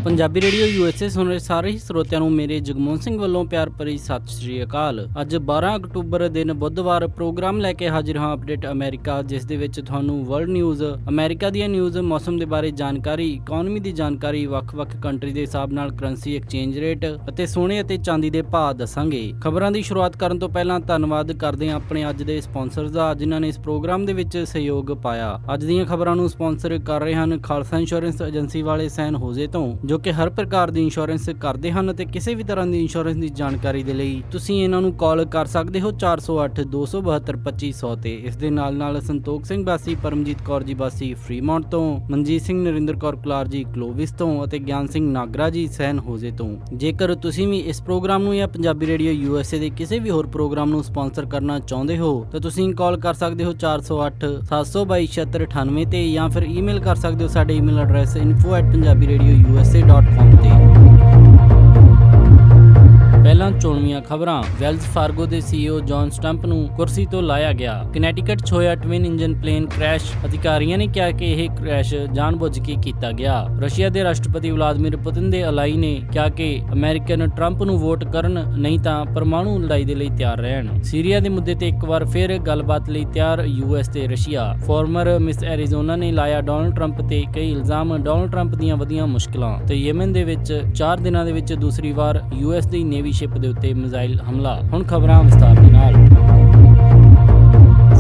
Punjabi radio USA ਸੁਣ ਰਹੇ ਸਾਰੇ ਹੀ ਸਰੋਤਿਆਂ ਨੂੰ ਮੇਰੇ ਜਗਮੋਹਨ ਸਿੰਘ ਵੱਲੋਂ ਪਿਆਰ ਭਰੀ ਸਤਿ ਸ਼੍ਰੀ ਅਕਾਲ। ਅੱਜ 12 ਅਕਤੂਬਰ ਦਿਨ ਬੁੱਧਵਾਰ ਪ੍ਰੋਗਰਾਮ ਲੈ ਕੇ ਹਾਜ਼ਰ ਹਾਂ ਅਪਡੇਟ ਅਮਰੀਕਾ, ਜਿਸ ਦੇ ਵਿੱਚ ਤੁਹਾਨੂੰ ਵਰਲਡ ਨਿਊਜ਼, ਅਮਰੀਕਾ ਦੀਆਂ ਨਿਊਜ਼, ਮੌਸਮ ਦੇ ਬਾਰੇ ਜਾਣਕਾਰੀ, ਇਕਨੋਮੀ ਦੀ ਜਾਣਕਾਰੀ, ਵੱਖ-ਵੱਖ ਕੰਟਰੀ ਦੇ ਹਿਸਾਬ ਨਾਲ ਕਰੰਸੀ ਐਕਸਚੇਂਜ ਰੇਟ ਅਤੇ ਸੋਨੇ ਅਤੇ ਚਾਂਦੀ ਦੇ ਭਾਅ ਦੱਸਾਂਗੇ। ਖਬਰਾਂ ਦੀ ਸ਼ੁਰੂਆਤ ਕਰਨ ਤੋਂ ਪਹਿਲਾਂ ਧੰਨਵਾਦ ਕਰਦੇ ਹਾਂ ਆਪਣੇ ਅੱਜ ਦੇ ਸਪਾਂਸਰਸ ਦਾ, ਜਿਨ੍ਹਾਂ ਨੇ ਇਸ ਪ੍ਰੋਗਰਾਮ ਦੇ ਵਿੱਚ ਸਹਿਯੋਗ ਪਾਇਆ। ਅੱਜ ਦੀਆਂ ਖਬਰਾਂ ਨੂੰ ਸਪਾਂਸਰ ਕਰ ਰਹੇ ਹਨ ਖਾਲਸਾ ਇੰਸ਼ੋਰੈਂਸ ਏਜੰਸੀ ਵਾਲੇ ਸੈਨ ਹੋਜ਼ੇ ਤੋਂ, ਜੋ ਕਿ ਹਰ ਪ੍ਰਕਾਰ ਦੀ ਇੰਸ਼ੋਰੈਂਸ ਕਰਦੇ ਹਨ ਅਤੇ ਕਿਸੇ ਵੀ ਤਰ੍ਹਾਂ ਦੀ ਇੰਸ਼ੋਰੈਂਸ ਦੀ ਜਾਣਕਾਰੀ ਦੇ ਲਈ ਤੁਸੀਂ ਇਹਨਾਂ ਨੂੰ ਕਾਲ ਕਰ ਸਕਦੇ ਹੋ 408 272 2500 ਤੇ। ਇਸ ਦੇ ਨਾਲ ਸੰਤੋਖ ਸਿੰਘ ਬਾਸੀ, ਪਰਮਜੀਤ ਕੌਰ ਜੀ ਬਾਸੀ ਫਰੀਮੌਂਟ ਤੋਂ, ਮਨਜੀਤ ਸਿੰਘ ਨਰਿੰਦਰ ਕੌਰ ਕੁਲਾਰ ਜੀ ਕਲੋਵਿਸ ਤੋਂ ਅਤੇ ਗਿਆਨ ਸਿੰਘ ਨਾਗਰਾ ਜੀ ਸੈਨ ਹੋਜ਼ੇ ਤੋਂ। ਜੇਕਰ ਤੁਸੀਂ ਵੀ ਇਸ ਪ੍ਰੋਗਰਾਮ ਨੂੰ ਜਾਂ ਪੰਜਾਬੀ ਰੇਡੀਓ USA ਦੇ ਕਿਸੇ ਵੀ ਹੋਰ ਪ੍ਰੋਗਰਾਮ ਨੂੰ ਸਪਾਂਸਰ ਕਰਨਾ ਚਾਹੁੰਦੇ ਹੋ ਤਾਂ ਤੁਸੀਂ ਕਾਲ ਕਰ ਸਕਦੇ ਹੋ 408 722 7698 ਤੇ, ਜਾਂ ਫਿਰ ਈਮੇਲ ਕਰ ਸਕਦੇ ਹੋ ਸਾਡੇ ਈਮੇਲ ਐਡਰੈਸ info@punjabiradiousa.com ਤੇ। ਪਹਿਲਾਂ ਚੋਣਵੀਆਂ ਖਬਰਾਂ। ਵੈਲਜ਼ ਫਾਰਗੋ ਦੇ CEO ਜੌਨ ਸਟੰਪ ਨੂੰ ਕੁਰਸੀ ਤੋਂ ਲਾਇਆ ਗਿਆ। ਕਨੈਟੀਕਟ 'ਚ ਹੋਇਆ ਟਵਿਨ ਇੰਜਨ ਪਲੇਨ ਕ੍ਰੈਸ਼। ਅਧਿਕਾਰੀਆਂ ਨੇ ਕਿਹਾ ਕਿ ਇਹ ਕ੍ਰੈਸ਼ ਜਾਣਬੁੱਝ ਕੇ ਕੀਤਾ ਗਿਆ। ਰਸ਼ੀਆ ਦੇ ਰਾਸ਼ਟਰਪਤੀ ਵਲਾਦੀਮੀਰ ਪੁਤਿਨ ਦੇ ਅਲਾਈ ਨੇ ਕਿਹਾ ਕਿ ਅਮਰੀਕਨ ਟਰੰਪ ਨੂੰ ਵੋਟ ਕਰਨ, ਨਹੀਂ ਤਾਂ ਪਰਮਾਣੂ ਲੜਾਈ ਦੇ ਲਈ ਤਿਆਰ ਰਹਿਣ। ਸੀਰੀਆ ਦੇ ਮੁੱਦੇ ਤੇ ਇੱਕ ਵਾਰ ਫਿਰ ਗੱਲਬਾਤ ਲਈ ਤਿਆਰ US ਤੇ ਰਸ਼ੀਆ। ਫਾਰਮਰ ਮਿਸ ਐਰੀਜ਼ੋਨਾ ਨੇ ਲਾਇਆ ਡੋਨਲਡ ਟਰੰਪ ਤੇ ਕਈ ਇਲਜ਼ਾਮ। ਡੋਨਲਡ ਟਰੰਪ ਦੀਆਂ ਵਧੀਆਂ ਮੁਸ਼ਕਲਾਂ ਤੇ ਯੇਮਨ ਦੇ ਵਿੱਚ 4 ਦਿਨਾਂ ਦੇ ਵਿੱਚ ਦੂਸਰੀ ਵਾਰ US ਦੀ ਨੇਵੀ ਸ਼ਿਪ ਦੇ ਉੱਤੇ ਮਿਜ਼ਾਈਲ ਹਮਲਾ। ਹੁਣ ਖਬਰਾਂ ਵਿਸਤਾਰ ਦੇ ਨਾਲ।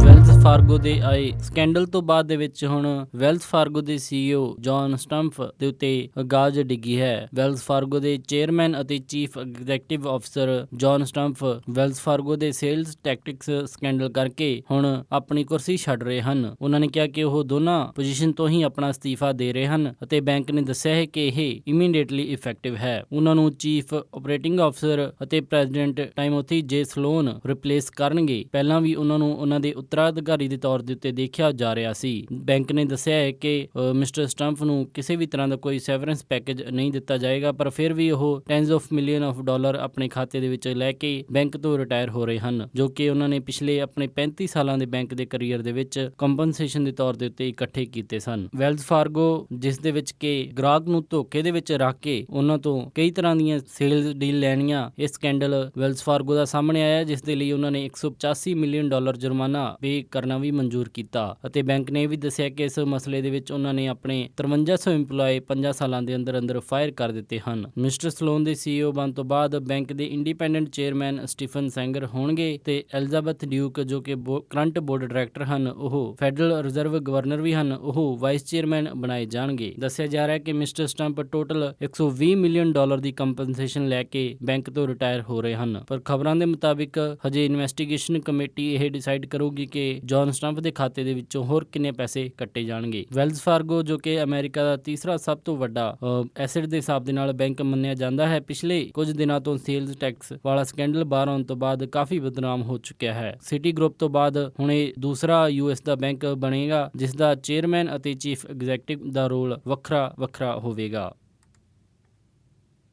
ਵੈਲਜ਼ ਫਾਰਗੋ ਦੇ ਆਏ ਸਕੈਂਡਲ ਤੋਂ ਬਾਅਦ ਦੇ ਵਿੱਚ ਹੁਣ ਵੈਲਜ਼ ਫਾਰਗੋ ਦੇ CEO ਜੌਨ ਸਟੰਪ ਦੇ ਉੱਤੇ ਗਾਜ ਡਿੱਗੀ ਹੈ। ਵੈਲਜ਼ ਫਾਰਗੋ ਦੇ ਚੇਅਰਮੈਨ ਅਤੇ ਚੀਫ ਐਗਜ਼ੀਕਟਿਵ ਅਫਸਰ ਜੌਨ ਸਟੰਪ ਵੈਲਜ਼ ਫਾਰਗੋ ਦੇ ਸੇਲਜ਼ ਟੈਕਟਿਕਸ ਸਕੈਂਡਲ ਕਰਕੇ ਹੁਣ ਆਪਣੀ ਕੁਰਸੀ ਛੱਡ ਰਹੇ ਹਨ। ਉਹਨਾਂ ਨੇ ਕਿਹਾ ਕਿ ਉਹ ਦੋਨਾਂ ਪੋਜੀਸ਼ਨ ਤੋਂ ਹੀ ਆਪਣਾ ਅਸਤੀਫਾ ਦੇ ਰਹੇ ਹਨ ਅਤੇ ਬੈਂਕ ਨੇ ਦੱਸਿਆ ਹੈ ਕਿ ਇਹ ਇਮੀਡੀਏਟਲੀ ਇਫੈਕਟਿਵ ਹੈ। ਉਹਨਾਂ ਨੂੰ ਚੀਫ ਆਪਰੇਟਿੰਗ ਅਫਸਰ ਅਤੇ ਪ੍ਰੈਜ਼ੀਡੈਂਟ ਟਾਈਮੋਥੀ ਜੇ ਸਲੋਨ ਰਿਪਲੇਸ ਕਰਨਗੇ। ਪਹਿਲਾਂ ਵੀ ਉਹਨਾਂ ਨੂੰ ਉਹਨਾਂ ਦੇ ਉੱਤਰਾਧਿਕਾਰੀ ਦੇ ਤੌਰ ਦੇ ਉੱਤੇ ਦੇਖਿਆ ਜਾ ਰਿਹਾ ਸੀ। ਬੈਂਕ ਨੇ ਦੱਸਿਆ ਹੈ ਕਿ ਮਿਸਟਰ ਸਟੰਪ ਨੂੰ ਕਿਸੇ ਵੀ ਤਰ੍ਹਾਂ ਦਾ ਕੋਈ ਸੈਵਰੈਂਸ ਪੈਕੇਜ ਨਹੀਂ ਦਿੱਤਾ ਜਾਏਗਾ, ਪਰ ਫਿਰ ਵੀ ਉਹ tens of million of dollar ਆਪਣੇ ਖਾਤੇ ਦੇ ਵਿੱਚ ਲੈ ਕੇ ਬੈਂਕ ਤੋਂ ਰਿਟਾਇਰ ਹੋ ਰਹੇ ਹਨ, ਜੋ ਕਿ ਉਹਨਾਂ ਨੇ ਪਿਛਲੇ ਆਪਣੇ 35 ਸਾਲਾਂ ਦੇ ਬੈਂਕ ਦੇ ਕਰੀਅਰ ਦੇ ਵਿੱਚ ਕੰਪਨਸੇਸ਼ਨ ਦੇ ਤੌਰ ਦੇ ਉੱਤੇ ਇਕੱਠੇ ਕੀਤੇ ਸਨ। ਵੈਲਜ਼ ਫਾਰਗੋ, ਜਿਸ ਦੇ ਵਿੱਚ ਕਿ ਗ੍ਰਾਹਕ ਨੂੰ ਧੋਖੇ ਦੇ ਵਿੱਚ ਰੱਖ ਕੇ ਉਹਨਾਂ ਤੋਂ ਕਈ ਤਰ੍ਹਾਂ ਦੀਆਂ ਸੇਲਜ਼ ਡੀਲ ਲੈਣੀਆਂ, ਇਹ ਸਕੈਂਡਲ ਵੈਲਜ਼ ਫਾਰਗੋ ਦਾ ਸਾਹਮਣੇ ਆਇਆ, ਜਿਸ ਦੇ ਲਈ ਉਹਨਾਂ ਨੇ $185 ਮਿਲੀਅਨ ਜੁਰਮਾਨਾ ਪੇ ਕਰਨਾ ਵੀ ਮਨਜ਼ੂਰ ਕੀਤਾ ਅਤੇ ਬੈਂਕ ਨੇ ਇਹ ਵੀ ਦੱਸਿਆ ਕਿ ਇਸ ਮਸਲੇ ਦੇ ਵਿੱਚ ਉਹਨਾਂ ਨੇ ਆਪਣੇ 5300 EMPLOYE 5 ਸਾਲਾਂ ਦੇ ਅੰਦਰ ਫਾਇਰ ਕਰ ਦਿੱਤੇ ਹਨ। ਮਿਸਟਰ ਸਲੋਨ ਦੇ CEO ਬਣਨ ਤੋਂ ਬਾਅਦ ਬੈਂਕ ਦੇ ਇੰਡੀਪੈਂਡੈਂਟ ਚੇਅਰਮੈਨ ਸਟੀਫਨ ਸੈਂਗਰ ਹੋਣਗੇ ਤੇ ਐਲਿਜ਼ਾਬੈਥ ਡਿਊਕ, ਜੋ ਕਿ ਕਰੰਟ ਬੋਰਡ ਡਾਇਰੈਕਟਰ ਹਨ, ਉਹ ਫੈਡਰਲ ਰਿਜ਼ਰਵ ਗਵਰਨਰ ਵੀ ਹਨ, ਉਹ ਵਾਈਸ ਚੇਅਰਮੈਨ ਬਣਾਏ ਜਾਣਗੇ। ਦੱਸਿਆ ਜਾ ਰਿਹਾ ਹੈ ਕਿ ਮਿਸਟਰ ਸਟੰਪ ਟੋਟਲ $120 ਮਿਲੀਅਨ ਦੀ ਕੰਪਨਸੇਸ਼ਨ ਲੈ ਕੇ ਬੈਂਕ ਤੋਂ ਰਿਟਾਇਰ ਹੋ ਰਹੇ ਹਨ, ਪਰ ਖਬਰਾਂ ਦੇ ਮੁਤਾਬਿਕ ਹਜੇ ਇਨਵੈਸਟੀਗੇਸ਼ਨ ਕਮੇਟੀ ਇਹ ਡਿਸਾਈਡ ਕਰੂਗੀ ਕਿ ਜੌਨ ਸਟੰਪ ਦੇ ਖਾਤੇ ਦੇ ਵਿੱਚੋਂ ਹੋਰ ਕਿੰਨੇ ਪੈਸੇ ਕੱਟੇ ਜਾਣਗੇ। ਵੈਲਜ਼ ਫਾਰਗੋ, ਜੋ ਕਿ ਅਮਰੀਕਾ ਦਾ ਤੀਸਰਾ ਸਭ ਤੋਂ ਵੱਡਾ ਐਸੈਟ ਦੇ ਹਿਸਾਬ ਦੇ ਨਾਲ ਬੈਂਕ ਮੰਨਿਆ ਜਾਂਦਾ ਹੈ, ਪਿਛਲੇ ਕੁਝ ਦਿਨਾਂ ਤੋਂ ਸੇਲਜ਼ ਟੈਕਸ ਵਾਲਾ ਸਕੈਂਡਲ ਬਾਹਰ ਆਉਣ ਤੋਂ ਬਾਅਦ ਕਾਫੀ ਬਦਨਾਮ ਹੋ ਚੁੱਕਿਆ ਹੈ। ਸਿਟੀ ਗਰੁੱਪ ਤੋਂ ਬਾਅਦ ਹੁਣ ਇਹ ਦੂਸਰਾ US ਦਾ ਬੈਂਕ ਬਣੇਗਾ, ਜਿਸ ਦਾ ਚੇਅਰਮੈਨ ਅਤੇ ਚੀਫ ਐਗਜ਼ੀਕਟਿਵ ਦਾ ਰੋਲ ਵੱਖਰਾ ਹੋਵੇਗਾ।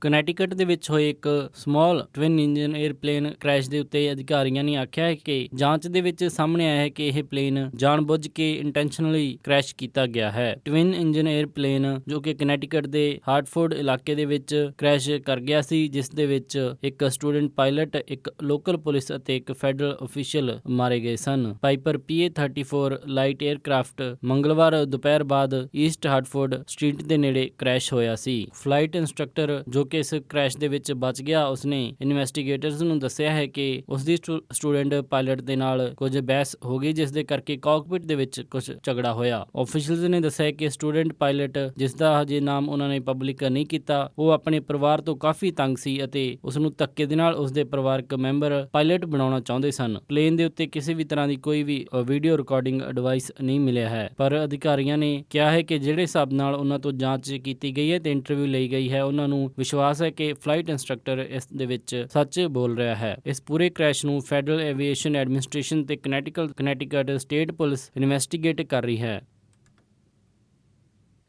ਕਨੈਟੀਕਟ ਦੇ ਵਿੱਚ ਹੋਏ ਇੱਕ small twin engine aeroplane crash ਦੇ ਉੱਤੇ ਅਧਿਕਾਰੀਆਂ ਨੇ ਆਖਿਆ ਹੈ ਕਿ ਜਾਂਚ ਦੇ ਵਿੱਚ ਸਾਹਮਣੇ ਆਇਆ ਹੈ ਕਿ ਇਹ ਪਲੇਨ ਜਾਣਬੁੱਝ ਕੇ ਇੰਟੈਂਸ਼ਨਲੀ ਕ੍ਰੈਸ਼ ਕੀਤਾ ਗਿਆ ਹੈ। ਟਵਿਨ ਇੰਜਨ 에ਅਰਪਲੇਨ, ਜੋ ਕਿ ਕਨੈਟੀਕਟ ਦੇ ਹਾਰਟਫੋਰਡ ਇਲਾਕੇ ਦੇ ਵਿੱਚ ਕ੍ਰੈਸ਼ ਕਰ ਗਿਆ ਸੀ, ਜਿਸ ਦੇ ਵਿੱਚ ਇੱਕ ਸਟੂਡੈਂਟ ਪਾਇਲਟ, ਇੱਕ ਲੋਕਲ ਪੁਲਿਸ ਅਤੇ ਇੱਕ ਫੈਡਰਲ ਅਫੀਸ਼ੀਅਲ ਮਾਰੇ ਗਏ ਸਨ। ਪਾਈਪਰ PA-34 ਲਾਈਟ 에ਅਰਕ੍ਰਾਫਟ ਮੰਗਲਵਾਰ ਦੁਪਹਿਰ ਬਾਅਦ ਈਸਟ ਹਾਰਟਫੋਰਡ ਸਟਰੀਟ ਦੇ ਨੇੜੇ ਕ੍ਰੈਸ਼ ਹੋਇਆ ਸੀ। ਫਲਾਈਟ ਇੰਸਟ੍ਰਕਟਰ, ਜੋ ਕਿ ਇਸ ਕ੍ਰੈਸ਼ ਦੇ ਵਿੱਚ ਬਚ ਗਿਆ, ਉਸਨੇ ਇਨਵੈਸਟੀਗੇਟਰਸ ਨੂੰ ਦੱਸਿਆ ਹੈ ਕਿ ਉਸਦੀ ਸਟੂਡੈਂਟ ਪਾਇਲਟ ਦੇ ਨਾਲ ਕੁਝ ਬਹਿਸ ਹੋ ਗਈ, ਜਿਸ ਦੇ ਕਰਕੇ ਕਾਕਪਿਟ ਦੇ ਵਿੱਚ ਕੁਝ ਝਗੜਾ ਹੋਇਆ। ਆਫੀਸ਼ੀਅਲਸ ਨੇ ਦੱਸਿਆ ਕਿ ਸਟੂਡੈਂਟ ਪਾਇਲਟ, ਜਿਸ ਦਾ ਹਜੇ ਨਾਮ ਉਹਨਾਂ ਨੇ ਪਬਲਿਕ ਨਹੀਂ ਕੀਤਾ, ਉਹ ਆਪਣੇ ਪਰਿਵਾਰ ਤੋਂ ਕਾਫੀ ਤੰਗ ਸੀ ਅਤੇ ਉਸ ਨੂੰ ਧੱਕੇ ਦੇ ਨਾਲ ਉਸਦੇ ਪਰਿਵਾਰਕ ਮੈਂਬਰ ਪਾਇਲਟ ਬਣਾਉਣਾ ਚਾਹੁੰਦੇ ਸਨ। ਪਲੇਨ ਦੇ ਉੱਤੇ ਕਿਸੇ ਵੀ ਤਰ੍ਹਾਂ ਦੀ ਕੋਈ ਵੀ ਵੀਡੀਓ ਰਿਕਾਰਡਿੰਗ ਡਿਵਾਈਸ ਨਹੀਂ ਮਿਲਿਆ ਹੈ, ਪਰ ਅਧਿਕਾਰੀਆਂ ਨੇ ਕਿਹਾ ਹੈ ਕਿ ਜਿਹੜੇ ਹਿਸਾਬ ਨਾਲ ਉਹਨਾਂ ਤੋਂ ਜਾਂਚ ਕੀਤੀ ਗਈ ਹੈ ਤੇ ਇੰਟਰਵਿਊ ਲਈ ਗਈ ਹੈ, ਉਹਨਾਂ ਨੂੰ ਵਿਸ਼ਵਾਸ ਹੈ ਕਿ ਫਲਾਈਟ ਇੰਸਟ੍ਰਕਟਰ ਇਸ ਦੇ ਵਿੱਚ ਸੱਚ ਬੋਲ ਰਿਹਾ ਹੈ। ਇਸ ਪੂਰੇ ਕ੍ਰੈਸ਼ ਨੂੰ ਫੈਡਰਲ ਐਵੀਏਸ਼ਨ ਐਡਮਿਨਿਸਟ੍ਰੇਸ਼ਨ ਤੇ ਕਨੈਟੀਕਟ ਸਟੇਟ ਪੁਲਿਸ ਇਨਵੈਸਟੀਗੇਟ ਕਰ ਰਹੀ ਹੈ।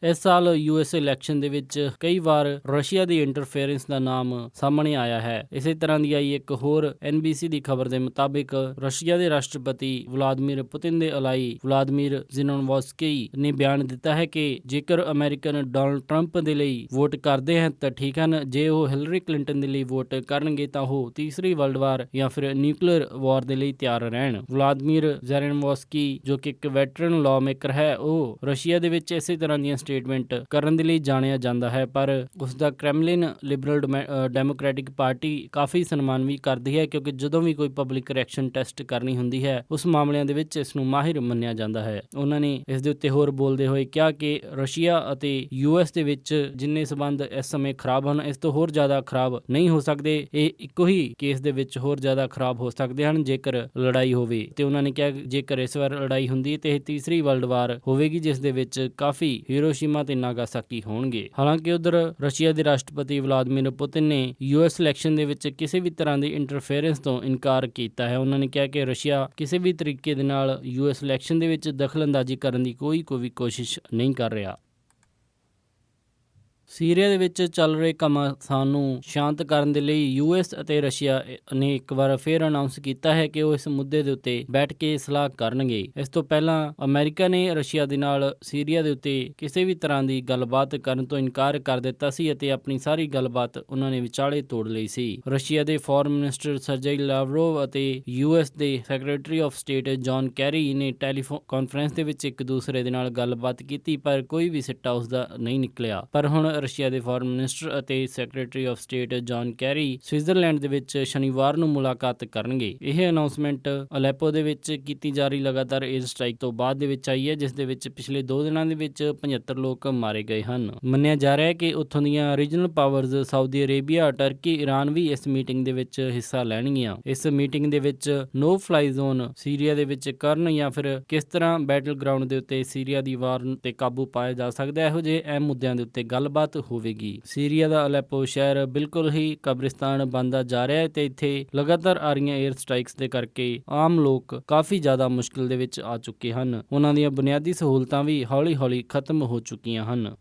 ਇਸ ਸਾਲ US ਇਲੈਕਸ਼ਨ ਦੇ ਵਿੱਚ ਕਈ ਵਾਰ ਰਸ਼ੀਆ ਦੀ ਇੰਟਰਫੇਰੈਂਸ ਦਾ ਨਾਮ ਸਾਹਮਣੇ ਆਇਆ ਹੈ। ਇਸੇ ਤਰ੍ਹਾਂ ਦੀ ਆਈ ਇੱਕ ਹੋਰ NBC ਦੀ ਖਬਰ ਦੇ ਮੁਤਾਬਿਕ ਰਸ਼ੀਆ ਦੇ ਰਾਸ਼ਟਰਪਤੀ ਵਲਾਦੀਮੀਰ ਪੁਤਿਨ ਦੇ ਅਲਾਈ ਵਲਾਦੀਮੀਰ ਜ਼ਿਨੋਨਵਸਕੀ ਨੇ ਬਿਆਨ ਦਿੱਤਾ ਹੈ ਕਿ ਜੇਕਰ ਅਮਰੀਕਨ ਡੋਨਾਲਡ ਟਰੰਪ ਦੇ ਲਈ ਵੋਟ ਕਰਦੇ ਹਨ ਤਾਂ ਠੀਕ ਹਨ, ਜੇ ਉਹ ਹਿਲਰੀ ਕਲਿੰਟਨ ਦੇ ਲਈ ਵੋਟ ਕਰਨਗੇ ਤਾਂ ਉਹ ਤੀਸਰੀ ਵਰਲਡ ਵਾਰ ਜਾਂ ਫਿਰ ਨਿਊਕਲੀਅਰ ਵਾਰ ਦੇ ਲਈ ਤਿਆਰ ਰਹਿਣ। ਵਲਾਦੀਮੀਰ ਜ਼ਿਨੋਨਵਸਕੀ ਜੋ ਕਿ ਇੱਕ ਵੈਟਰਨ ਲਾਅ ਮੇਕਰ ਹੈ, ਉਹ ਰਸ਼ੀਆ ਦੇ ਵਿੱਚ ਇਸੇ ਤਰ੍ਹਾਂ ਦੀਆਂ ਸਟੇਟਮੈਂਟ ਕਰਨ ਦੇ ਲਈ ਜਾਣਿਆ ਜਾਂਦਾ ਹੈ, ਪਰ ਉਸ ਦਾ ਕ੍ਰੈਮਲਿਨ ਲਿਬਰਲ ਡੈਮੋਕ੍ਰੈਟਿਕ ਪਾਰਟੀ ਕਾਫੀ ਸਨਮਾਨ ਵੀ ਕਰਦੀ ਹੈ, ਕਿਉਂਕਿ ਜਦੋਂ ਵੀ ਕੋਈ ਪਬਲਿਕ ਰਿਐਕਸ਼ਨ ਟੈਸਟ ਕਰਨੀ ਹੁੰਦੀ ਹੈ ਉਸ ਮਾਮਲਿਆਂ ਦੇ ਵਿੱਚ ਇਸ ਨੂੰ ਮਾਹਿਰ ਮੰਨਿਆ ਜਾਂਦਾ ਹੈ। ਉਹਨਾਂ ਨੇ ਇਸ ਦੇ ਉੱਤੇ ਹੋਰ ਬੋਲਦੇ ਹੋਏ ਕਿਹਾ ਕਿ ਰਸ਼ੀਆ ਅਤੇ US ਦੇ ਵਿੱਚ ਜਿੰਨੇ ਸਬੰਧ ਇਸ ਸਮੇਂ ਖਰਾਬ ਹਨ, ਇਸ ਤੋਂ ਹੋਰ ਜ਼ਿਆਦਾ ਖਰਾਬ ਨਹੀਂ ਹੋ ਸਕਦੇ। ਇਹ ਇੱਕੋ ਹੀ ਕੇਸ ਦੇ ਵਿੱਚ ਹੋਰ ਜ਼ਿਆਦਾ ਖਰਾਬ ਹੋ ਸਕਦੇ ਹਨ ਜੇਕਰ ਲੜਾਈ ਹੋਵੇ, ਤੇ ਉਹਨਾਂ ਨੇ ਕਿਹਾ ਜੇਕਰ ਇਸ ਵਾਰ ਲੜਾਈ ਹੁੰਦੀ ਤੇ ਇਹ ਤੀਸਰੀ ਵਰਲਡ ਵਾਰ ਹੋਵੇਗੀ, ਜਿਸ ਦੇ ਵਿੱਚ ਕਾਫੀ ਹੀਰੋਸ਼ੀਮਾ ਤੇ ਨਾਗਾਸਾਕੀ ਹੋਣਗੇ। ਹਾਲਾਂਕਿ ਉਧਰ ਰਸ਼ੀਆ ਦੇ ਰਾਸ਼ਟਰਪਤੀ ਵਲਾਦੀਮੀਰ ਪੁਤਿਨ ਨੇ US ਇਲੈਕਸ਼ਨ ਦੇ ਵਿੱਚ ਕਿਸੇ ਵੀ ਤਰ੍ਹਾਂ ਦੀ ਇੰਟਰਫੇਰੈਂਸ ਤੋਂ ਇਨਕਾਰ ਕੀਤਾ ਹੈ। ਉਹਨਾਂ ਨੇ ਕਿਹਾ ਕਿ ਰਸ਼ੀਆ ਕਿਸੇ ਵੀ ਤਰੀਕੇ ਦੇ ਨਾਲ US ਇਲੈਕਸ਼ਨ ਦੇ ਵਿੱਚ ਦਖਲਅੰਦਾਜ਼ੀ ਕਰਨ ਦੀ ਕੋਈ ਵੀ ਕੋਸ਼ਿਸ਼ ਨਹੀਂ ਕਰ ਰਿਹਾ। ਸੀਰੀਆ ਦੇ ਵਿੱਚ ਚੱਲ ਰਹੇ ਘਮਾਸਾਨ ਨੂੰ ਸ਼ਾਂਤ ਕਰਨ ਦੇ ਲਈ US ਅਤੇ ਰਸ਼ੀਆ ਨੇ ਇੱਕ ਵਾਰ ਫਿਰ ਅਨਾਉਂਸ ਕੀਤਾ ਹੈ ਕਿ ਉਹ ਇਸ ਮੁੱਦੇ ਦੇ ਉੱਤੇ ਬੈਠ ਕੇ ਸਲਾਹ ਕਰਨਗੇ। ਇਸ ਤੋਂ ਪਹਿਲਾਂ ਅਮਰੀਕਾ ਨੇ ਰਸ਼ੀਆ ਦੇ ਨਾਲ ਸੀਰੀਆ ਦੇ ਉੱਤੇ ਕਿਸੇ ਵੀ ਤਰ੍ਹਾਂ ਦੀ ਗੱਲਬਾਤ ਕਰਨ ਤੋਂ ਇਨਕਾਰ ਕਰ ਦਿੱਤਾ ਸੀ ਅਤੇ ਆਪਣੀ ਸਾਰੀ ਗੱਲਬਾਤ ਉਹਨਾਂ ਨੇ ਵਿਚਾਲੇ ਤੋੜ ਲਈ ਸੀ। ਰਸ਼ੀਆ ਦੇ ਫੋਰਨ ਮਿਨਿਸਟਰ ਸਰਜੇਈ ਲਾਵਰੋਵ ਅਤੇ US ਦੇ secretary of state John Kerry ਨੇ ਟੈਲੀਫੋਨ ਕਾਨਫਰੰਸ ਦੇ ਵਿੱਚ ਇੱਕ ਦੂਸਰੇ ਦੇ ਨਾਲ ਗੱਲਬਾਤ ਕੀਤੀ, ਪਰ ਕੋਈ ਵੀ ਸਿੱਟਾ ਉਸਦਾ ਨਹੀਂ ਨਿਕਲਿਆ। ਪਰ ਹੁਣ ਰਸ਼ੀਆ ਦੇ ਫੋਰਨ ਮਿਨਿਸਟਰ ਅਤੇ secretary of state John Kerry Switzerland ਦੇ ਵਿੱਚ ਸ਼ਨੀਵਾਰ ਨੂੰ ਮੁਲਾਕਾਤ ਕਰਨਗੇ। ਇਹ ਅਨਾਉਂਸਮੈਂਟ ਅਲੈਪੋ ਦੇ ਵਿੱਚ ਕੀਤੀ ਜਾ ਰਹੀ ਲਗਾਤਾਰ 에ਅਰ ਸਟ੍ਰਾਈਕ ਤੋਂ ਬਾਅਦ ਦੇ ਵਿੱਚ ਆਈ ਹੈ, ਜਿਸ ਦੇ ਵਿੱਚ ਪਿਛਲੇ 2 ਦਿਨਾਂ ਦੇ ਵਿੱਚ 75 ਲੋਕ ਮਾਰੇ ਗਏ ਹਨ। ਮੰਨਿਆ ਜਾ ਰਿਹਾ ਹੈ ਕਿ ਉੱਥੋਂ ਦੀਆਂ regional powers Saudi Arabia, Turkey, Iran ਵੀ ਇਸ ਮੀਟਿੰਗ ਦੇ ਵਿੱਚ ਹਿੱਸਾ ਲੈਣਗੀਆਂ। ਇਸ ਮੀਟਿੰਗ ਦੇ ਵਿੱਚ ਨੋ ਫਲਾਈ ਜ਼ੋਨ ਸੀਰੀਆ ਦੇ ਵਿੱਚ ਕਰਨ ਜਾਂ ਫਿਰ ਕਿਸ ਤਰ੍ਹਾਂ ਬੈਟਲ ਗਰਾਊਂਡ ਦੇ ਉੱਤੇ ਸੀਰੀਆ ਦੀ ਵਾਰ ਤੇ ਕਾਬੂ ਪਾਇਆ ਜਾ ਸਕਦਾ, ਇਹੋ ਜਿਹੇ ਅਹਿਮ ਮੁੱਦਿਆਂ ਦੇ ਉੱਤੇ ਗੱਲਬਾਤ ਹੋਵੇਗੀ। ਸੀਰੀਆ ਦਾ ਅਲੈਪੋ ਸ਼ਹਿਰ ਬਿਲਕੁਲ ਹੀ ਕਬਰਿਸਤਾਨ ਬਣਦਾ ਜਾ ਰਿਹਾ ਹੈ ਤੇ ਇੱਥੇ ਲਗਾਤਾਰ ਆ ਰਹੀਆਂ 에ਅਰ ਸਟ੍ਰਾਈਕਸ ਦੇ ਕਰਕੇ ਆਮ ਲੋਕ ਕਾਫੀ ਜ਼ਿਆਦਾ ਮੁਸ਼ਕਿਲ ਦੇ ਵਿੱਚ ਆ ਚੁੱਕੇ ਹਨ। ਉਹਨਾਂ ਦੀਆਂ ਬੁਨਿਆਦੀ ਸਹੂਲਤਾਂ ਵੀ ਹੌਲੀ-ਹੌਲੀ ਖਤਮ ਹੋ ਚੁੱਕੀਆਂ ਹਨ।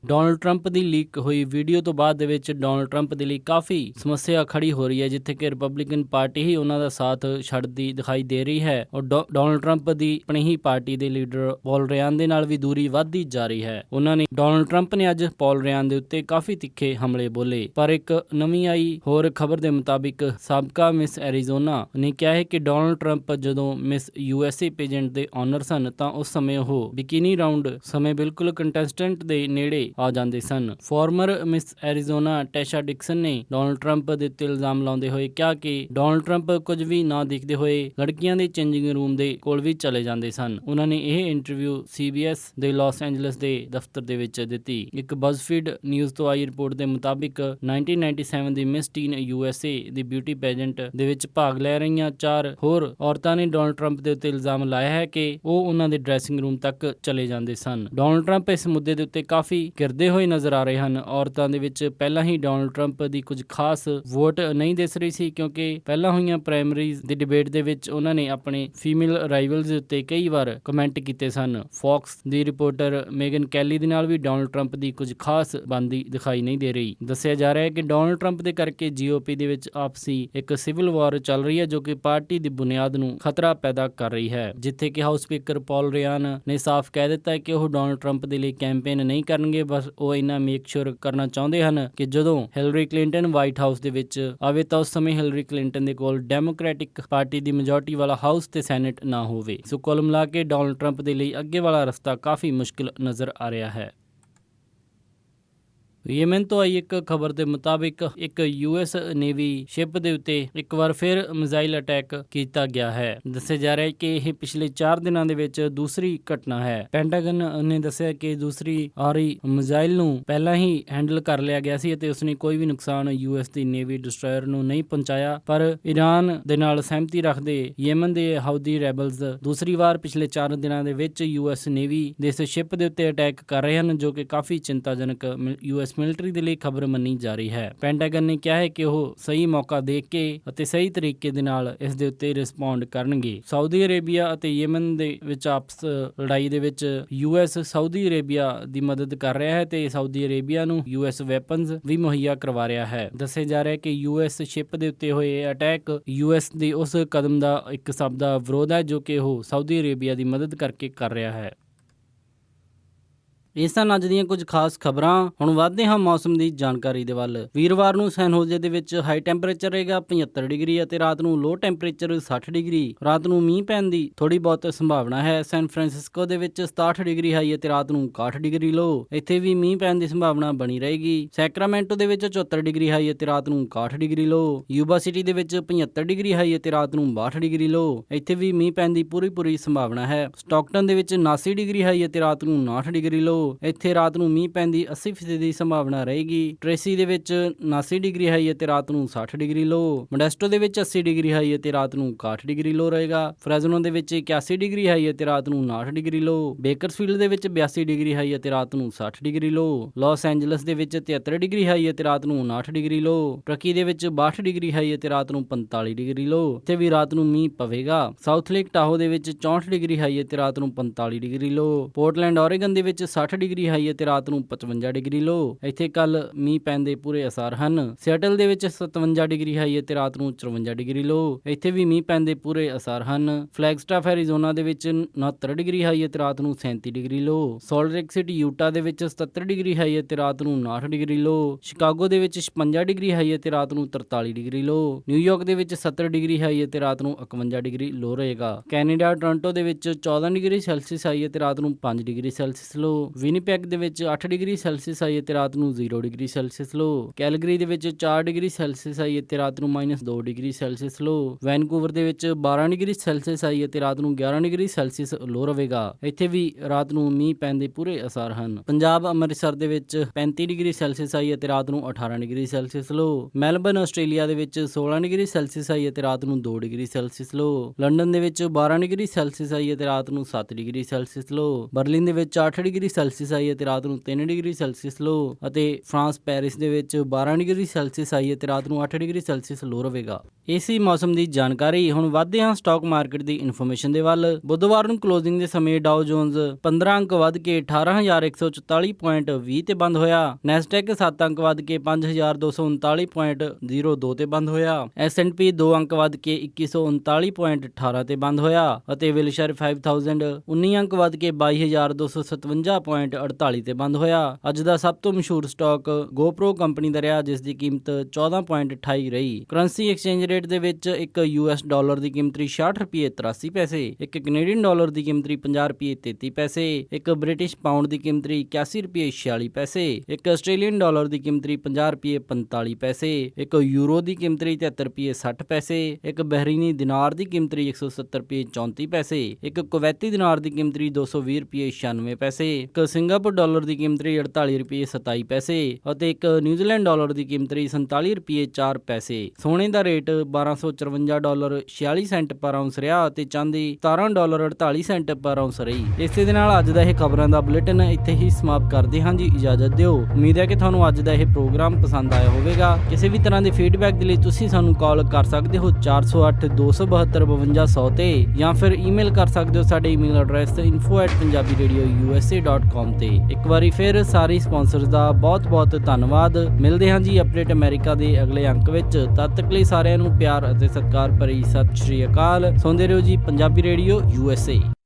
ਡੋਨਾਲਡ ਟਰੰਪ ਦੀ ਲੀਕ ਹੋਈ ਵੀਡੀਓ ਤੋਂ ਬਾਅਦ ਦੇ ਵਿੱਚ ਡੋਨਾਲਡ ਟਰੰਪ ਦੇ ਲਈ ਕਾਫੀ ਸਮੱਸਿਆ ਖੜੀ ਹੋ ਰਹੀ ਹੈ, ਜਿੱਥੇ ਕਿ ਰਿਪਬਲਿਕਨ ਪਾਰਟੀ ਹੀ ਉਹਨਾਂ ਦਾ ਸਾਥ ਛੱਡਦੀ ਦਿਖਾਈ ਦੇ ਰਹੀ ਹੈ ਔਰ ਡੋਨਾਲਡ ਟਰੰਪ ਦੀ ਆਪਣੀ ਹੀ ਪਾਰਟੀ ਦੇ ਲੀਡਰ ਪੌਲ ਰਿਆਨ ਦੇ ਨਾਲ ਵੀ ਦੂਰੀ ਵੱਧਦੀ ਜਾ ਰਹੀ ਹੈ। ਡੋਨਾਲਡ ਟਰੰਪ ਨੇ ਅੱਜ ਪੌਲ ਰਿਆਨ ਦੇ ਉੱਤੇ ਕਾਫੀ ਤਿੱਖੇ ਹਮਲੇ ਬੋਲੇ, ਪਰ ਇੱਕ ਨਵੀਂ ਆਈ ਹੋਰ ਖਬਰ ਦੇ ਮੁਤਾਬਿਕ ਸਾਬਕਾ ਮਿਸ ਐਰੀਜ਼ੋਨਾ ਨੇ ਕਿਹਾ ਹੈ ਕਿ ਡੋਨਾਲਡ ਟਰੰਪ ਜਦੋਂ ਮਿਸ USA ਪੇਜੈਂਟ ਦੇ ਆਨਰ ਸਨ ਤਾਂ ਉਸ ਸਮੇਂ ਉਹ ਬਿਕਿਨੀ ਰਾਉਂਡ ਸਮੇਂ ਬਿਲਕੁਲ ਕੰਟੈਸਟੈਂਟ ਦੇ ਨੇੜੇ ਆ ਜਾਂਦੇ ਸਨ। ਫਾਰਮਰ ਮਿਸ ਐਰੀਜ਼ੋਨਾ ਟੈਸ਼ਾ ਡਿਕਸਨ ਨੇ ਡੋਨਾਲਡ ਟਰੰਪ ਦੇ ਉੱਤੇ ਇਲਜ਼ਾਮ ਲਾਉਂਦੇ ਹੋਏ ਕਿਹਾ ਕਿ ਡੋਨਾਲਡ ਟਰੰਪ ਕੁਝ ਵੀ ਨਾ ਦਿਖਦੇ ਹੋਏ ਲੜਕੀਆਂ ਦੇ ਚੇਂਜਿੰਗ ਰੂਮ ਦੇ ਕੋਲ ਵੀ ਚਲੇ ਜਾਂਦੇ ਸਨ। ਉਹਨਾਂ ਨੇ ਇਹ ਇੰਟਰਵਿਊ CBS ਦੇ ਲਾਸ ਐਂਜਲਸ ਦੇ ਦਫ਼ਤਰ ਦੇ ਵਿੱਚ ਦਿੱਤੀ। ਇੱਕ ਬਜ਼ਫੀਡ ਨਿਊਜ਼ ਤੋਂ ਆਈ ਰਿਪੋਰਟ ਦੇ ਮੁਤਾਬਿਕ 1997 ਦੀ ਮਿਸ ਟੀਨ USA ਦੀ ਬਿਊਟੀ ਪੈਜੈਂਟ ਦੇ ਵਿੱਚ ਭਾਗ ਲੈ ਰਹੀਆਂ 4 ਹੋਰ ਔਰਤਾਂ ਨੇ ਡੋਨਾਲਡ ਟਰੰਪ ਦੇ ਉੱਤੇ ਇਲਜ਼ਾਮ ਲਾਇਆ ਹੈ ਕਿ ਉਹ ਉਹਨਾਂ ਦੇ ਡਰੈਸਿੰਗ ਰੂਮ ਤੱਕ ਚਲੇ ਜਾਂਦੇ ਸਨ। ਡੋਨਾਲਡ ਟਰੰਪ ਇਸ ਮੁੱਦੇ ਦੇ ਉੱਤੇ ਕਾਫੀ ਘਿਰਦੇ ਹੋਏ ਨਜ਼ਰ ਆ ਰਹੇ ਹਨ। ਔਰਤਾਂ ਦੇ ਵਿੱਚ ਪਹਿਲਾਂ ਹੀ ਡੋਨਾਲਡ ਟਰੰਪ ਦੀ ਕੁਝ ਖਾਸ ਵੋਟ ਨਹੀਂ ਦਿਸ ਰਹੀ ਸੀ, ਕਿਉਂਕਿ ਪਹਿਲਾਂ ਹੋਈਆਂ ਪ੍ਰਾਇਮਰੀਜ਼ ਦੀ ਡਿਬੇਟ ਦੇ ਵਿੱਚ ਉਹਨਾਂ ਨੇ ਆਪਣੇ ਫੀਮੇਲ ਰਾਈਵਲਸ ਦੇ ਉੱਤੇ ਕਈ ਵਾਰ ਕਮੈਂਟ ਕੀਤੇ ਸਨ। ਫੌਕਸ ਦੀ ਰਿਪੋਰਟਰ ਮੇਗਨ ਕੈਲੀ ਦੇ ਨਾਲ ਵੀ ਡੋਨਾਲਡ ਟਰੰਪ ਦੀ ਕੁਝ ਖਾਸ ਬਣਦੀ ਦਿਖਾਈ ਨਹੀਂ ਦੇ ਰਹੀ। ਦੱਸਿਆ ਜਾ ਰਿਹਾ ਹੈ ਕਿ ਡੋਨਾਲਡ ਟਰੰਪ ਦੇ ਕਰਕੇ GOP ਦੇ ਵਿੱਚ ਆਪਸੀ ਇੱਕ ਸਿਵਲ ਵਾਰ ਚੱਲ ਰਹੀ ਹੈ, ਜੋ ਕਿ ਪਾਰਟੀ ਦੀ ਬੁਨਿਆਦ ਨੂੰ ਖਤਰਾ ਪੈਦਾ ਕਰ ਰਹੀ ਹੈ। ਜਿੱਥੇ ਕਿ ਹਾਊਸ ਸਪੀਕਰ ਪੌਲ ਰਿਆਨ ਨੇ ਸਾਫ਼ ਕਹਿ ਦਿੱਤਾ ਹੈ ਕਿ ਉਹ ਡੋਨਾਲਡ ਟਰੰਪ ਦੇ ਲਈ ਕੈਂਪੇਨ ਨਹੀਂ ਕਰਨਗੇ, ਬਸ ਉਹ ਇਹਨਾਂ ਮੇਕ ਸ਼ੋਰ ਕਰਨਾ ਚਾਹੁੰਦੇ ਹਨ ਕਿ ਜਦੋਂ ਹਿਲਰੀ ਕਲਿੰਟਨ ਵਾਈਟ ਹਾਊਸ ਦੇ ਵਿੱਚ ਆਵੇ ਤਾਂ ਉਸ ਸਮੇਂ ਹਿਲਰੀ ਕਲਿੰਟਨ ਦੇ ਕੋਲ ਡੈਮੋਕ੍ਰੈਟਿਕ ਪਾਰਟੀ ਦੀ ਮੈਜੋਰਟੀ ਵਾਲਾ ਹਾਊਸ ਤੇ ਸੈਨੇਟ ਨਾ ਹੋਵੇ। ਸੋ ਕੁੱਲ ਮਿਲਾ ਕੇ ਡੋਨਾਲਡ ਟਰੰਪ ਦੇ ਲਈ ਅੱਗੇ ਵਾਲਾ ਰਸਤਾ ਕਾਫੀ ਮੁਸ਼ਕਿਲ ਨਜ਼ਰ ਆ ਰਿਹਾ ਹੈ। ਯੇਮਨ ਤੋਂ ਆਈ ਇੱਕ ਖਬਰ ਦੇ ਮੁਤਾਬਿਕ ਇੱਕ US ਨੇਵੀ ਸ਼ਿਪ ਦੇ ਉੱਤੇ ਇੱਕ ਵਾਰ ਫਿਰ ਮਿਜ਼ਾਈਲ ਅਟੈਕ ਕੀਤਾ ਗਿਆ ਹੈ। ਦੱਸਿਆ ਜਾ ਰਿਹਾ ਹੈ ਕਿ ਇਹ ਪਿਛਲੇ 4 ਦਿਨਾਂ ਦੇ ਵਿੱਚ ਦੂਸਰੀ ਘਟਨਾ ਹੈ। ਪੈਂਟਾਗਨ ਨੇ ਦੱਸਿਆ ਕਿ ਦੂਸਰੀ ਆ ਰਹੀ ਮਿਜ਼ਾਈਲ ਨੂੰ ਪਹਿਲਾਂ ਹੀ ਹੈਂਡਲ ਕਰ ਲਿਆ ਗਿਆ ਸੀ ਅਤੇ ਉਸਨੇ ਕੋਈ ਵੀ ਨੁਕਸਾਨ US ਦੀ ਨੇਵੀ ਡਿਸਟਰੋਇਰ ਨੂੰ ਨਹੀਂ ਪਹੁੰਚਾਇਆ, ਪਰ ਈਰਾਨ ਦੇ ਨਾਲ ਸਹਿਮਤੀ ਰੱਖਦੇ ਯੇਮਨ ਦੇ ਹਾਊਦੀ ਰੈਬਲਸ ਦੂਸਰੀ ਵਾਰ ਪਿਛਲੇ 4 ਦਿਨਾਂ ਦੇ ਵਿੱਚ US ਨੇਵੀ ਦੇ ਇਸ ਸ਼ਿਪ ਦੇ ਉੱਤੇ ਅਟੈਕ ਕਰ ਰਹੇ ਹਨ, ਜੋ ਕਿ ਕਾਫੀ ਚਿੰਤਾਜਨਕ US ਮਿਲਟਰੀ ਦੇ ਲਈ ਖਬਰ ਮੰਨੀ ਜਾ ਰਹੀ ਹੈ। ਪੈਂਟਾਗਨ ਨੇ ਕਿਹਾ ਹੈ ਕਿ ਉਹ ਸਹੀ ਮੌਕਾ ਦੇਖ ਕੇ ਅਤੇ ਸਹੀ ਤਰੀਕੇ ਦੇ ਨਾਲ ਇਸ ਦੇ ਉੱਤੇ ਰਿਸਪੌਂਡ ਕਰਨਗੇ। ਸਾਊਦੀ ਅਰੇਬੀਆ ਅਤੇ ਯੇਮਨ ਦੇ ਵਿੱਚ ਆਪਸ ਲੜਾਈ ਦੇ ਵਿੱਚ US ਸਾਊਦੀ ਅਰੇਬੀਆ ਦੀ ਮਦਦ ਕਰ ਰਿਹਾ ਹੈ ਤੇ ਸਾਊਦੀ ਅਰੇਬੀਆ ਨੂੰ US ਵੈਪਨਸ ਵੀ ਮੁਹੱਈਆ ਕਰਵਾ ਰਿਹਾ ਹੈ। ਦੱਸਿਆ ਜਾ ਰਿਹਾ ਹੈ ਕਿ US ਸ਼ਿਪ ਦੇ ਉੱਤੇ ਹੋਏ ਅਟੈਕ US ਦੇ ਉਸ ਕਦਮ ਦਾ ਇੱਕ ਸਭ ਦਾ ਵਿਰੋਧ ਹੈ ਜੋ ਕਿ ਉਹ ਸਾਊਦੀ ਅਰੇਬੀਆ ਦੀ ਮਦਦ ਕਰਕੇ ਕਰ ਰਿਹਾ ਹੈ। ਇਸ ਸਨ ਅੱਜ ਦੀਆਂ ਕੁਝ ਖਾਸ ਖਬਰਾਂ। ਹੁਣ ਵਧਦੇ ਹਾਂ ਮੌਸਮ ਦੀ ਜਾਣਕਾਰੀ ਦੇ ਵੱਲ। ਵੀਰਵਾਰ ਨੂੰ ਸੈਨ ਹੋਜ਼ੇ ਦੇ ਵਿੱਚ ਹਾਈ ਟੈਂਪਰੇਚਰ ਰਹੇਗਾ 75 ਡਿਗਰੀ ਅਤੇ ਰਾਤ ਨੂੰ ਲੋ ਟੈਂਪਰੇਚਰ 60 ਡਿਗਰੀ। ਰਾਤ ਨੂੰ ਮੀਂਹ ਪੈਣ ਦੀ ਥੋੜੀ ਬਹੁਤ ਸੰਭਾਵਨਾ ਹੈ। ਸੈਨ ਫਰਾਂਸਿਸਕੋ ਦੇ ਵਿੱਚ 67 ਡਿਗਰੀ ਹਾਈ ਅਤੇ ਰਾਤ ਨੂੰ 61 ਡਿਗਰੀ ਲੋ। ਇੱਥੇ ਵੀ ਮੀਂਹ ਪੈਣ ਦੀ ਸੰਭਾਵਨਾ ਬਣੀ ਰਹੇਗੀ। ਸੈਕਰਾਮੈਂਟੋ ਦੇ ਵਿੱਚ 74 ਡਿਗਰੀ ਹਾਈ ਅਤੇ ਰਾਤ ਨੂੰ 61 ਡਿਗਰੀ ਲੋ। ਯੂਬਾ ਸਿਟੀ ਦੇ ਵਿੱਚ 75 ਡਿਗਰੀ ਹਾਈ ਅਤੇ ਰਾਤ ਨੂੰ 62 ਡਿਗਰੀ ਲੋ। ਇੱਥੇ ਵੀ ਮੀਂਹ ਪੈਣ ਦੀ ਪੂਰੀ ਸੰਭਾਵਨਾ ਹੈ। ਸਟਾਕਟਨ ਦੇ ਵਿੱਚ 79 ਡਿਗਰੀ ਹਾਈ ਅਤੇ ਰਾਤ ਨੂੰ 59 ਡਿਗਰੀ ਲੋ। ਇੱਥੇ ਰਾਤ ਨੂੰ ਮੀਂਹ ਪੈਣ ਦੀ 80% ਦੀ ਸੰਭਾਵਨਾ ਰਹੇਗੀ। ਟ੍ਰੇਸੀ ਦੇ ਵਿੱਚ 79 ਡਿਗਰੀ ਹਾਈ ਅਤੇ ਰਾਤ ਨੂੰ 60 ਡਿਗਰੀ ਲੋ। ਮੋਡੈਸਟੋ ਦੇ ਵਿੱਚ 80 ਡਿਗਰੀ ਹਾਈ ਅਤੇ ਰਾਤ ਨੂੰ 61 ਡਿਗਰੀ ਲੋ ਰਹੇਗਾ। ਫ੍ਰੈਜ਼ਨੋ ਦੇ ਵਿੱਚ 81 ਡਿਗਰੀ ਹਾਈ ਅਤੇ ਰਾਤ ਨੂੰ 59 ਡਿਗਰੀ ਲੋ। ਬੇਕਰਸਫੀਲਡ ਦੇ ਵਿੱਚ 82 ਡਿਗਰੀ ਹਾਈ ਅਤੇ ਰਾਤ ਨੂੰ 60 ਡਿਗਰੀ ਲੋ। ਲਾਸ ਐਂਜਲਸ ਦੇ ਵਿੱਚ 73 ਡਿਗਰੀ ਹਾਈ ਅਤੇ ਰਾਤ ਨੂੰ 59 ਡਿਗਰੀ ਲੋ। ਟਰਕੀ ਦੇ ਵਿੱਚ 62 ਡਿਗਰੀ ਹਾਈ ਅਤੇ ਰਾਤ ਨੂੰ 45 ਡਿਗਰੀ ਲੋ। ਇੱਥੇ ਵੀ ਰਾਤ ਨੂੰ ਮੀਂਹ ਪਵੇਗਾ। ਸਾਊਥ ਲੇਕ ਟਾਹੋ ਦੇ ਵਿੱਚ 64 ਡਿਗਰੀ ਹਾਈ ਅਤੇ ਰਾਤ ਨੂੰ 45 ਡਿਗਰੀ ਲੋ। ਪੋਰਟਲੈਂਡ ਓਰੇਗਨ ਦੇ ਵਿੱਚ 60 ਡਿਗਰੀ ਹਾਈ ਅਤੇ ਰਾਤ ਨੂੰ 55 ਡਿਗਰੀ ਲੋ। ਇੱਥੇ ਕੱਲ ਮੀਂਹ ਪੈਣ ਦੇ ਪੂਰੇ ਅਸਾਰ ਹਨ। ਸਿਆਟਲ ਦੇ ਵਿੱਚ 57 ਡਿਗਰੀ ਹਾਈ ਅਤੇ ਰਾਤ ਨੂੰ 54 ਡਿਗਰੀ ਲੋ। ਇੱਥੇ ਵੀ ਮੀਂਹ ਪੈਣ ਦੇ ਪੂਰੇ ਅਸਾਰ ਹਨ। ਫਲੈਗਸਟਾਫ ਐਰੀਜ਼ੋਨਾ ਦੇ ਵਿੱਚ 69 ਡਿਗਰੀ ਹਾਈ ਅਤੇ ਰਾਤ ਨੂੰ 37 ਡਿਗਰੀ ਲੋ। ਸਾਲਟ ਲੇਕ ਸਿਟੀ ਯੂਟਾ ਦੇ ਵਿੱਚ 77 ਡਿਗਰੀ ਹਾਈ ਅਤੇ ਰਾਤ ਨੂੰ 59 ਡਿਗਰੀ ਲੋ। ਸ਼ਿਕਾਗੋ ਦੇ ਵਿੱਚ 56 ਡਿਗਰੀ ਹਾਈ ਅਤੇ ਰਾਤ ਨੂੰ 43 ਡਿਗਰੀ ਲੋ। ਨਿਊਯਾਰਕ ਦੇ ਵਿੱਚ 70 ਡਿਗਰੀ ਹਾਈ ਅਤੇ ਰਾਤ ਨੂੰ 51 ਡਿਗਰੀ ਲੋ ਰਹੇਗਾ। ਕੈਨੇਡਾ ਟੋਰਾਂਟੋ ਦੇ ਵਿੱਚ 14 ਡਿਗਰੀ ਸੈਲਸੀਅਸ ਹਾਈ ਅਤੇ ਰਾਤ ਨੂੰ 5 ਡਿਗਰੀ ਸੈਲਸੀਅਸ ਲੋ। ਵਿਨੀਪੈਗ ਦੇ ਵਿੱਚ 8 ਡਿਗਰੀ ਸੈਲਸੀਅਸ ਹਾਈ ਅਤੇ ਰਾਤ ਨੂੰ 0 ਡਿਗਰੀ ਸੈਲਸੀਅਸ ਲੋ। ਕੈਲਗਰੀ ਦੇ ਵਿੱਚ 4 ਡਿਗਰੀ ਸੈਲਸੀਅਸ ਹਾਈ ਅਤੇ ਰਾਤ ਨੂੰ -2 ਡਿਗਰੀ ਸੈਲਸੀਅਸ ਲੋ। ਵੈਨਕੂਵਰ ਦੇ ਵਿੱਚ 12 ਡਿਗਰੀ ਸੈਲਸੀਅਸ ਹਾਈ ਅਤੇ ਰਾਤ ਨੂੰ 11 ਡਿਗਰੀ ਸੈਲਸੀਅਸ ਲੋ ਰਹੇਗਾ। ਇੱਥੇ ਵੀ ਰਾਤ ਨੂੰ ਮੀਂਹ ਪੈਣ ਦੇ ਪੂਰੇ ਅਸਾਰ ਹਨ। ਪੰਜਾਬ ਅੰਮ੍ਰਿਤਸਰ ਦੇ ਵਿੱਚ 35 ਡਿਗਰੀ ਸੈਲਸੀਅਸ ਹਾਈ ਅਤੇ ਰਾਤ ਨੂੰ 18 ਡਿਗਰੀ ਸੈਲਸੀਅਸ ਲੋ। ਮੈਲਬਰਨ ਆਸਟ੍ਰੇਲੀਆ ਦੇ ਵਿੱਚ 16 ਡਿਗਰੀ ਸੈਲਸੀਅਸ ਹਾਈ ਅਤੇ ਰਾਤ ਨੂੰ 2 ਡਿਗਰੀ ਸੈਲਸੀਅਸ ਲੋ। ਲੰਡਨ ਦੇ ਵਿੱਚ 12 ਡਿਗਰੀ ਸੈਲਸੀਅਸ ਹਾਈ ਅਤੇ ਰਾਤ ਨੂੰ 7 ਡਿਗਰੀ ਸੈਲਸੀਅਸ ਲੋ। ਬਰਲਿਨ ਦੇ ਵਿੱਚ 8 ਡਿਗਰੀ ਸੈਲਸੀਅਸ ਹਾਈ ਅਤੇ ਰਾਤ ਨੂੰ 3 ਡਿਗਰੀ ਸੈਲਸੀਅਸ ਲੋ। ਅਤੇ ਫਰਾਂਸ ਪੈਰਿਸ ਦੇ ਵਿੱਚ 12 ਡਿਗਰੀ ਸੈਲਸੀਅਸ ਹਾਈ ਅਤੇ ਰਾਤ ਨੂੰ 8 ਡਿਗਰੀ ਸੈਲਸੀਅਸ ਲੋ ਰਹੇਗਾ। ਇਸੀ ਮੌਸਮ ਦੀ ਜਾਣਕਾਰੀ। ਹੁਣ ਵਧਦੇ ਹਾਂ ਸਟਾਕ ਮਾਰਕੀਟ ਦੀ ਇਨਫੋਰਮੇਸ਼ਨ ਦੇ ਵੱਲ। ਬੁੱਧਵਾਰ ਨੂੰ ਕਲੋਜ਼ਿੰਗ ਦੇ ਸਮੇਂ ਡਾਓ ਜੋਨਸ 15 ਅੰਕ ਵੱਧ ਕੇ 18,144.20 ਤੇ ਬੰਦ ਹੋਇਆ। ਨੈਸਡੈਕ 7 ਅੰਕ ਵੱਧ ਕੇ 5,239.02 ਤੇ ਬੰਦ ਹੋਇਆ। S&P 2 ਅੰਕ ਵੱਧ ਕੇ 2139.18 ਤੇ ਬੰਦ ਹੋਇਆ ਅਤੇ ਵਿਲਸ਼ਰ 5000 19 ਅੰਕ ਵੱਧ ਕੇ 22,257.48 ਤੇ ਬੰਦ ਹੋਇਆ। ਅੱਜ ਦਾ ਸਭ ਤੋਂ ਮਸ਼ਹੂਰ ਸਟਾਕ GoPro ਕੰਪਨੀ ਦਾ ਰਿਹਾ, ਜਿਸ ਦੀ ਕੀਮਤ 14.28 ਰਹੀ। ਕਰੰਸੀ ਐਕਸਚੇਂਜ ਰੇਟ ਦੇ ਵਿੱਚ ਇੱਕ US ਡਾਲਰ ਦੀ ਕੀਮਤ 66 ਰੁਪਏ 83 ਪੈਸੇ, ਇੱਕ ਕੈਨੇਡੀਅਨ ਡਾਲਰ ਦੀ ਕੀਮਤ 50 ਰੁਪਏ 33 ਪੈਸੇ, ਇੱਕ ਬ੍ਰਿਟਿਸ਼ ਪਾਉਂਡ ਦੀ ਕੀਮਤ 81 ਰੁਪਏ 46 ਪੈਸੇ, ਇੱਕ ਆਸਟ੍ਰੇਲੀਅਨ ਡਾਲਰ ਦੀ ਕੀਮਤ 50 ਰੁਪਏ 45 ਪੈਸੇ, ਇੱਕ ਯੂਰੋ ਦੀ ਕੀਮਤ 73 ਰੁਪਏ 60 ਪੈਸੇ, ਇੱਕ ਬਹਿਰੀਨੀ ਦਿਨਾਰ ਦੀ ਕੀਮਤ 170 ਰੁਪਏ 34 ਪੈਸੇ, ਇੱਕ ਕੁਵੈਤੀ ਦਿਨਾਰ ਦੀ ਕੀਮਤ 220 ਰੁਪਏ 96 ਪੈਸੇ, ਇੱਕ ਸਿੰਗਾਪੁਰ ਡਾਲਰ ਦੀ ਕੀਮਤ 48 ਰੁਪਏ 27 ਪੈਸੇ ਅਤੇ ਇੱਕ ਨਿਊਜ਼ੀਲੈਂਡ ਡਾਲਰ ਦੀ ਕੀਮਤ 47 ਰੁਪਏ 4 ਪੈਸੇ। ਸੋਨੇ ਦਾ ਰੇਟ $1254.46 ਪਰ ਆਉਂਸ ਰਿਹਾ ਅਤੇ ਚਾਂਦੀ $17.48 ਪਰ ਆਉਂਸ ਰਹੀ। ਇਸੇ ਦੇ ਨਾਲ ਅੱਜ ਦਾ ਇਹ ਖਬਰਾਂ ਦਾ ਬੁਲੇਟਿਨ ਇੱਥੇ ਹੀ ਸਮਾਪਤ ਕਰਦੇ ਹਾਂ ਜੀ। ਇਜਾਜ਼ਤ ਦਿਓ। ਉਮੀਦ ਹੈ ਕਿ ਤੁਹਾਨੂੰ ਅੱਜ ਦਾ ਇਹ ਪ੍ਰੋਗਰਾਮ ਪਸੰਦ ਆਇਆ ਹੋਵੇਗਾ। ਕਿਸੇ ਵੀ ਤਰ੍ਹਾਂ ਦੇ ਫੀਡਬੈਕ ਦੇ ਲਈ ਤੁਸੀਂ ਸਾਨੂੰ ਕਾਲ ਕਰ ਸਕਦੇ ਹੋ 408 272 5200 ਤੇ ਜਾਂ ਫਿਰ ਈਮੇਲ ਕਰ ਸਕਦੇ ਹੋ ਸਾਡੇ ਈਮੇਲ ਐਡਰੈਸ info@punjabiradiousa.com ਤੇ। ਇੱਕ ਵਾਰੀ ਫਿਰ ਸਾਰੇ ਸਪਾਂਸਰਸ ਦਾ ਬਹੁਤ ਧੰਨਵਾਦ। ਮਿਲਦੇ ਹਾਂ ਜੀ ਅਪਡੇਟ ਅਮਰੀਕਾ ਦੇ ਅਗਲੇ ਅੰਕ ਵਿੱਚ। ਤਦ ਤੱਕ ਲਈ ਸਾਰਿਆਂ ਨੂੰ ਪਿਆਰ ਅਤੇ ਸਤਿਕਾਰ ਭਰੀ ਸਤਿ ਸ਼੍ਰੀ ਅਕਾਲ। ਸੁਣਦੇ ਰਹੋ ਜੀ ਪੰਜਾਬੀ ਰੇਡੀਓ USA।